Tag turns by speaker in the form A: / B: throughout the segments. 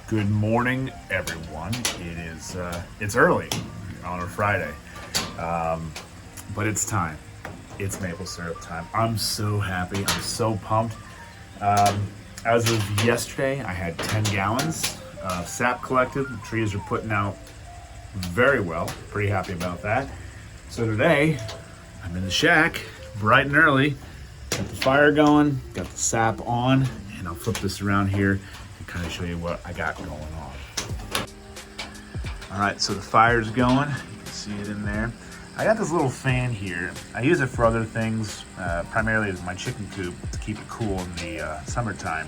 A: Good morning, everyone. It's early on a Friday, but it's time. It's maple syrup time. I'm so happy. I'm so pumped. As of yesterday, I had 10 gallons of sap collected. The trees are putting out very well. Pretty happy about that. So today, I'm in the shack, bright and early. Got the fire going, got the sap on, and I'll flip this around here and kind of show you what I got going on. All right, so the fire's going. You can see it in there. I got this little fan here. I use it for other things, primarily as my chicken coop to keep it cool in the summertime.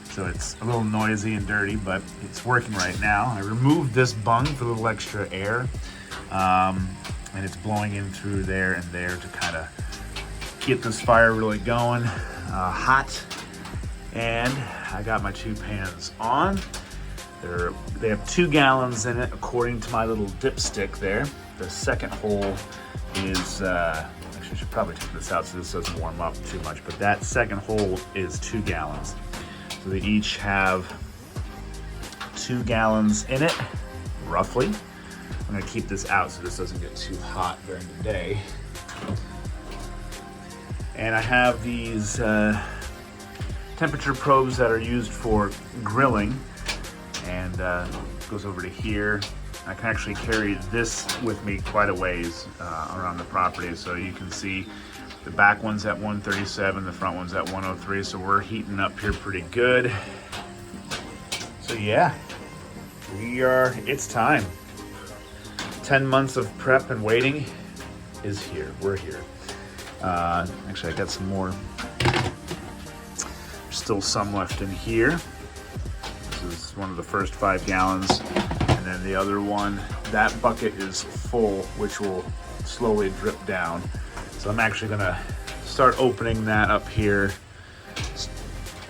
A: So it's a little noisy and dirty, but it's working right now. I removed this bung for a little extra air, and it's blowing in through there and there to kind of get this fire really going hot. And I got my two pans on. They have 2 gallons in it according to my little dipstick there. The second hole is, actually I should probably take this out so this doesn't warm up too much, but that second hole is 2 gallons. So they each have 2 gallons in it, roughly. I'm gonna keep this out so this doesn't get too hot during the day. And I have these temperature probes that are used for grilling, and goes over to here. I can actually carry this with me quite a ways around the property, so you can see the back one's at 137, the front one's at 103, so we're heating up here pretty good. So yeah, it's time. 10 months of prep and waiting is here, we're here. Actually, I got some more. There's still some left in here. This is one of the first 5 gallons. And then the other one, that bucket is full, which will slowly drip down. So I'm actually gonna start opening that up here.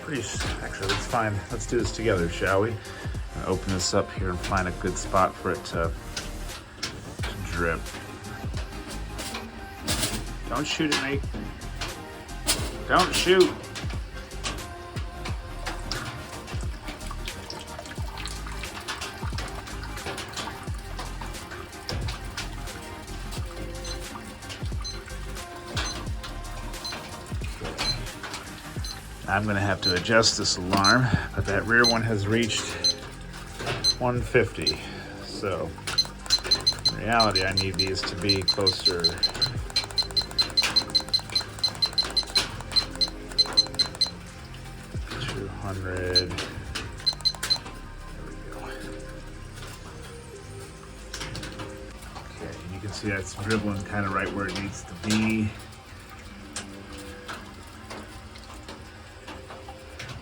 A: Actually, let's do this together, shall we? Open this up here and find a good spot for it to drip. Don't shoot at me. Don't shoot. I'm gonna have to adjust this alarm, but that rear one has reached 150. So in reality, I need these to be closer. 200. There we go. Okay, you can see that's dribbling kind of right where it needs to be.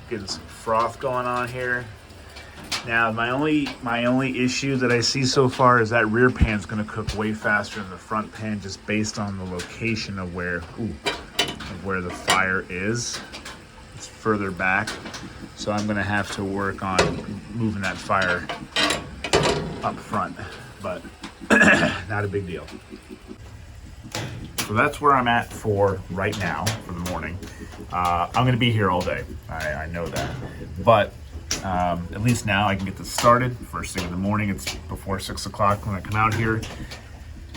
A: Getting some froth going on here. Now, my only issue that I see so far is that rear pan's gonna cook way faster than the front pan, just based on the location of where the fire is. It's further back, so I'm gonna have to work on moving that fire up front, but not a big deal. So that's where I'm at for right now, for the morning. I'm gonna be here all day, I know that. But at least now I can get this started. First thing in the morning, it's before 6 o'clock when I come out here.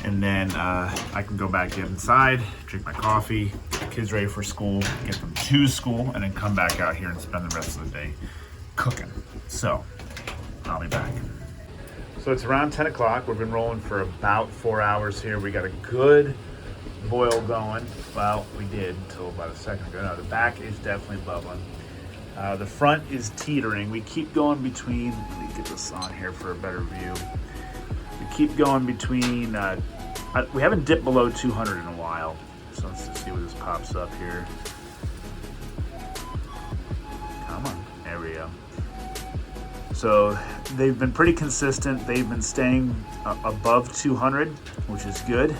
A: And then I can go back inside, drink my coffee, get the kids ready for school, get them to school, and then come back out here and spend the rest of the day cooking. So I'll be back. So it's around 10 o'clock. We've been rolling for about 4 hours here. We got a good boil going. Well, we did until about a second ago. Now the back is definitely bubbling. The front is teetering. We keep going between, let me get this on here for a better view. We keep going between, we haven't dipped below 200 in a while. So let's just see what this pops up here. Come on, there we go. So they've been pretty consistent. They've been staying above 200, which is good.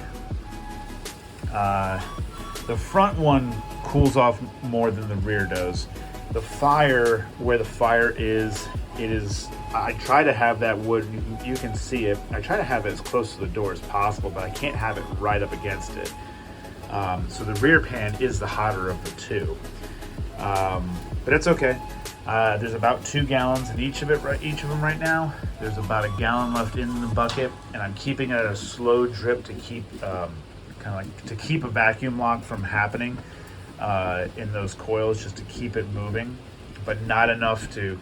A: The front one cools off more than the rear does. The fire, where the fire is, I try to have that wood, you can see it, I try to have it as close to the door as possible, but I can't have it right up against it. So the rear pan is the hotter of the two. But it's okay. There's about 2 gallons in each of them right now. There's about a gallon left in the bucket, and I'm keeping it at a slow drip to keep to keep a vacuum lock from happening in those coils, just to keep it moving, but not enough to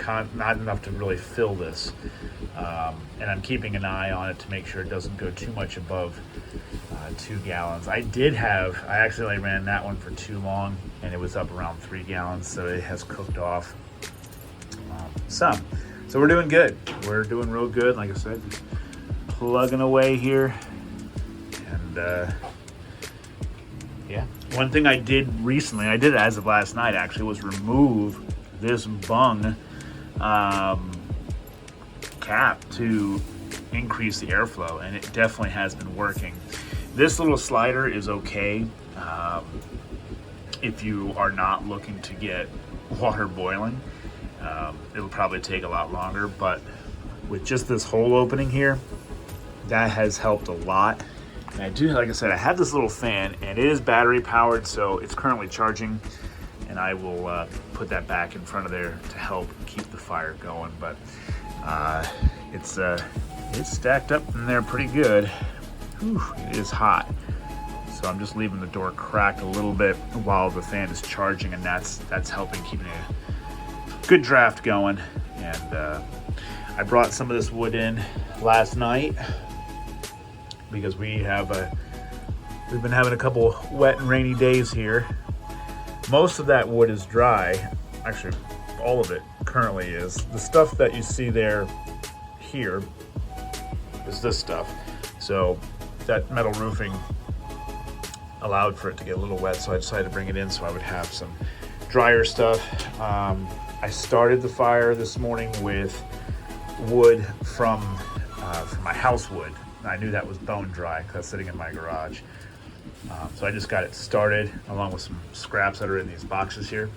A: really fill this. And I'm keeping an eye on it to make sure it doesn't go too much above 2 gallons. I accidentally ran that one for too long, and it was up around 3 gallons, so it has cooked off some. So we're doing good. We're doing real good. Like I said, just plugging away here. And yeah, one thing I did recently, I did it as of last night actually, was remove this bung cap to increase the airflow, and it definitely has been working. This little slider is okay if you are not looking to get water boiling. It'll probably take a lot longer, but with just this hole opening here, that has helped a lot. And I do, like I said, I have this little fan, and it is battery powered, so it's currently charging, and I will put that back in front of there to help keep the fire going. But it's stacked up in there pretty good. Whew, it is hot. So I'm just leaving the door cracked a little bit while the fan is charging, and that's helping keeping a good draft going. And I brought some of this wood in last night because we've been having a couple wet and rainy days here. Most of that wood is dry. Actually, all of it currently is. The stuff that you see there here is this stuff. So that metal roofing allowed for it to get a little wet, so I decided to bring it in so I would have some drier stuff. I started the fire this morning with wood from my house wood. I knew that was bone dry because that's sitting in my garage. So I just got it started along with some scraps that are in these boxes here.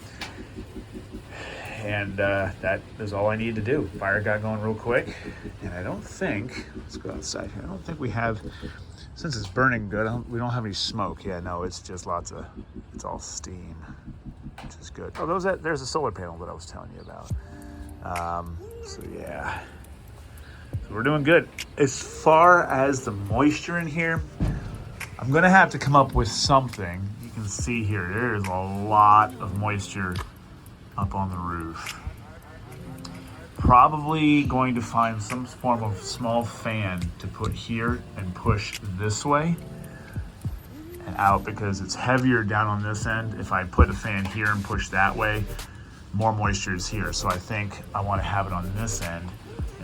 A: And that is all I needed to do. Fire got going real quick. And I don't think, let's go outside here. I don't think we have, since it's burning good, we don't have any smoke. Yeah, no, it's just it's all steam, which is good. Oh, there's a solar panel that I was telling you about. So yeah, so we're doing good. As far as the moisture in here, I'm gonna have to come up with something. You can see here, there is a lot of moisture up on the roof. Probably going to find some form of small fan to put here and push this way and out, because it's heavier down on this end. If I put a fan here and push that way, more moisture is here. So I think I want to have it on this end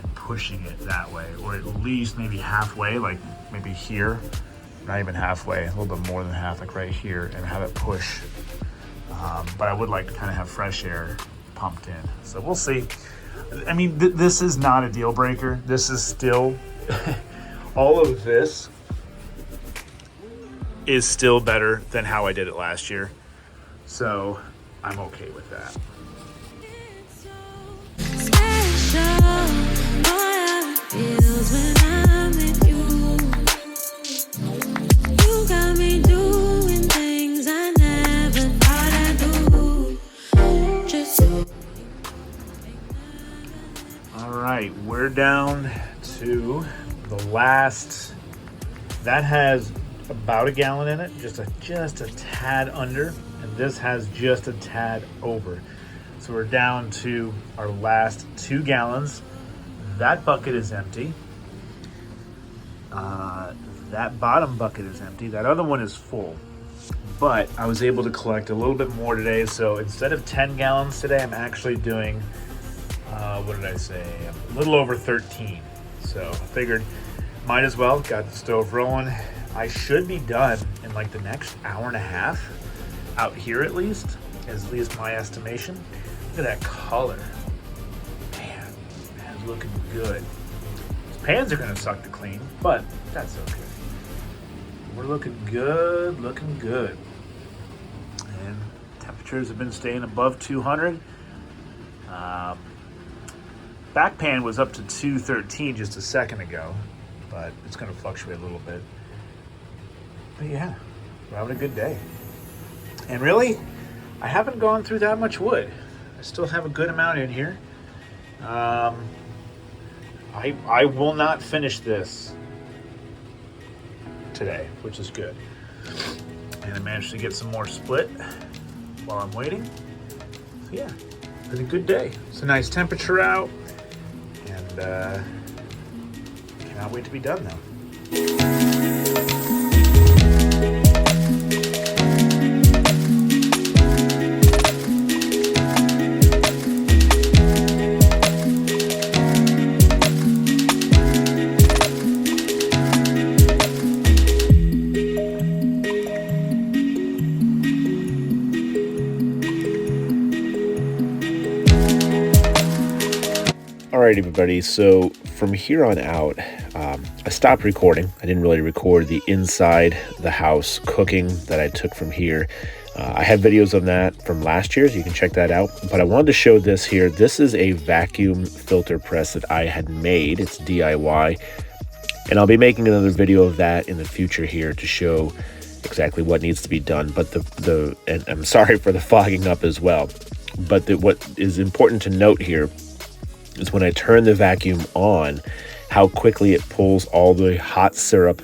A: and pushing it that way, or at least maybe halfway, like maybe here, not even halfway, a little bit more than half, like right here, and have it push. But I would like to kind of have fresh air pumped in. So we'll see. I mean, this is not a deal breaker. This is still, all of this is still better than how I did it last year. So I'm okay with that. We're down to the last, that has about a gallon in it, just a tad under, and this has just a tad over. So we're down to our last 2 gallons. That bucket is empty. That bottom bucket is empty. That other one is full. But I was able to collect a little bit more today. So instead of 10 gallons today, I'm actually doing what did I say? A little over 13. So I figured might as well, got the stove rolling. I should be done in like the next hour and a half out here, at least my estimation. Look at that color. Man, it's looking good. These pans are gonna suck to clean, but that's okay. We're looking good, looking good. And temperatures have been staying above 200. Back pan was up to 213 just a second ago, but it's going to fluctuate a little bit. But yeah, we're having a good day. And really, I haven't gone through that much wood. I still have a good amount in here. I will not finish this today, which is good. And I managed to get some more split while I'm waiting. So yeah, it's been a good day. It's a nice temperature out, and cannot wait to be done though. Alright, everybody, so from here on out, I stopped recording. I didn't really record the inside the house cooking that I took from here. I have videos of that from last year, so you can check that out. But I wanted to show this here. This is a vacuum filter press that I had made. It's DIY. And I'll be making another video of that in the future here to show exactly what needs to be done. But and I'm sorry for the fogging up as well. But what is important to note here is when I turn the vacuum on, how quickly it pulls all the hot syrup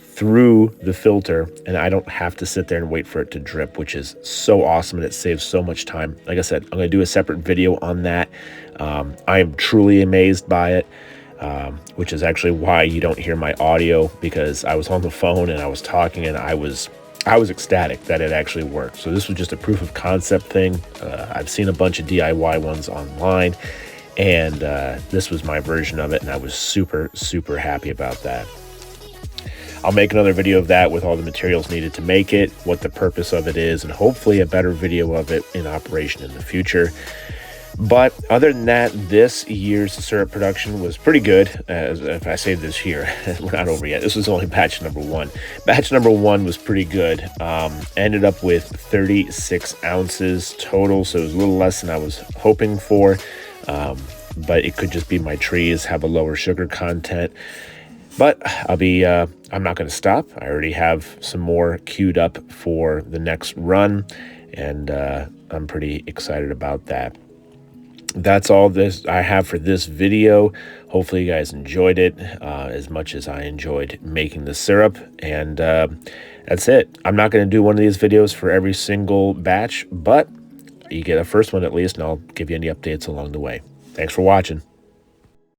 A: through the filter, and I don't have to sit there and wait for it to drip, which is so awesome, and it saves so much time. Like I said, I'm going to do a separate video on that. I am truly amazed by it, which is actually why you don't hear my audio, because I was on the phone and I was talking, and I was ecstatic that it actually worked. So this was just a proof of concept thing. I've seen a bunch of DIY ones online, and this was my version of it, and I was super, super happy about that. I'll make another video of that with all the materials needed to make it, what the purpose of it is, and hopefully a better video of it in operation in the future. But other than that, this year's syrup production was pretty good. If I say this here, we're not over yet. This was only batch number 1. Batch number 1 was pretty good. Ended up with 36 ounces total, so it was a little less than I was hoping for. But it could just be my trees have a lower sugar content. But I'm not going to stop. I already have some more queued up for the next run, and I'm pretty excited about that. That's all this I have for this video. Hopefully you guys enjoyed it as much as I enjoyed making the syrup. And that's it. I'm not going to do one of these videos for every single batch, but you get a first one at least, and I'll give you any updates along the way. Thanks for watching.